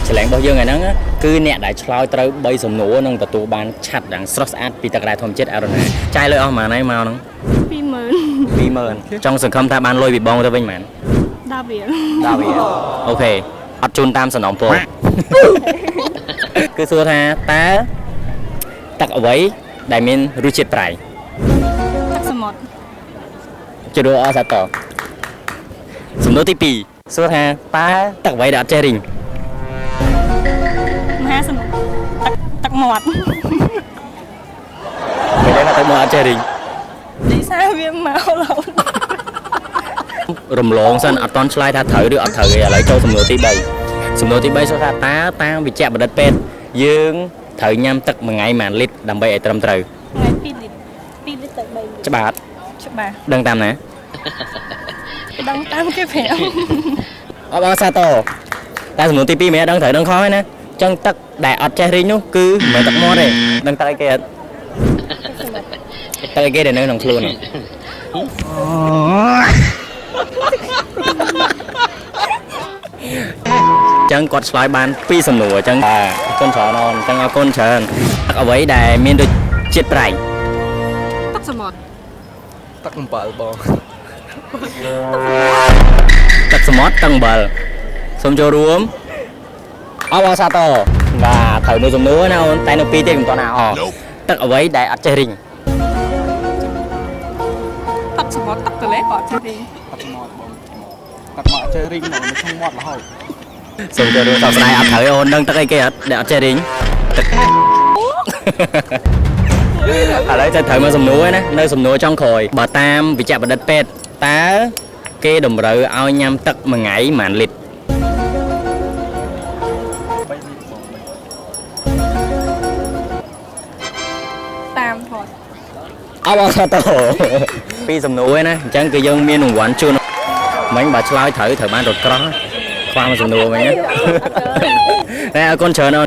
ឆ្លងរបស់យើងថ្ងៃហ្នឹងគឺអ្នកដែលឆ្លើយត្រូវ3សំណួរនឹងទទួលបានឆាត់យ៉ាងស្រស់ស្អាតពីទឹកកែធម្មជាតិអរុណាចាយលុយអស់ប៉ុន្មានហើយមកហ្នឹង20000ចង់សង្ឃឹមថាបានលុយពីបងទៅវិញមែន10រៀលអូខេអត់ជូនតាមសំណងពោគឺសួរថាតើទឹកអ្វីដែលមានរសជាតិប្រៃទឹកសមុទ្រជឿអត់សាតសំណួរទី2សួរថាតើទឹកអ្វីដែលអត់ចេះរីងមហាសមុទ្រទឹកមាត់ពេលដែលទឹកមាត់អត់ចេះរីងដីសាវាមករហូតរំលងសិនអត់តន់ឆ្លើយថាត្រូវឬអត់ត្រូវទេឥឡូវចូលសំណួរទី3សំណួរទី3សួរថាតើតាមវិជ្ជបណ្ឌិតពេទ្យយើងត្រូវញ៉ាំទឹកមួយថ្ងៃប៉ុន្មានលីត្រដើម្បីឲ្យត្រឹមត្រូវថ្ងៃ2លីត្រ2លីត្រទៅ3លីត្រច្បាស់ដឹងតាមណាដឹងតាមគេប្រាប់អបអរសាទរតែសំណួរទី2មិនដឹងត្រូវដឹងខុសទេណាអញ្ចឹងទឹកដែលអត់ចេះរីងនោះគឺមិនទឹកមាត់ទេដឹងទឹកអីគេអត់ទឹកអីគេដែលនៅក្នុងខ្លួនចឹងគាត់ឆ្លើយបាន2សំណួរអញ្ចឹងអរគុណច្រើនអញ្ចឹងអរគុណច្រើនទឹកអ្វីដែលមានរសជាតិប្រៃទឹកសមុទ្រទឹកអំបិលបងទឹកសមុទ្រទឹកអំបិលសូមចូលរួមអបអរសាទរបាទត្រូវមួយសំណួរណាអូនតែនៅ2ទៀតមិនទាន់ណាអទឹកអ្វីដែលអត់ចេះរីងទឹកសមុទ្រទឹកទលេក៏អត់ចេះរីងទឹកសមុទ្របងទឹកមកអត់ចេះរីងមកនៅក្នុងមាត់រហូតសូមចូលរួមសោកស្ដាយអត់ត្រូវអូនដឹងទឹកអីគេអត់ដែលអត់ចេះរីងទឹកឥឡូវจะត្រូវមកសំណួរណានៅសំណួរចុងក្រោយបើតាមវិជ្ជបណ្ឌិតពេទ្យតើគេតម្រូវឲ្យញ៉ាំទឹកមួយថ្ងៃប៉ុន្មានលីត្រតាមផតអបអរសាទរពីសំណួរណាអញ្ចឹងគឺយើងមានរង្វាន់ជូនមិញបើឆ្លើយត្រូវបានរត់ក្រោះខ្វះមួយសំណួរវិញណាអរគុណច្រើនអូន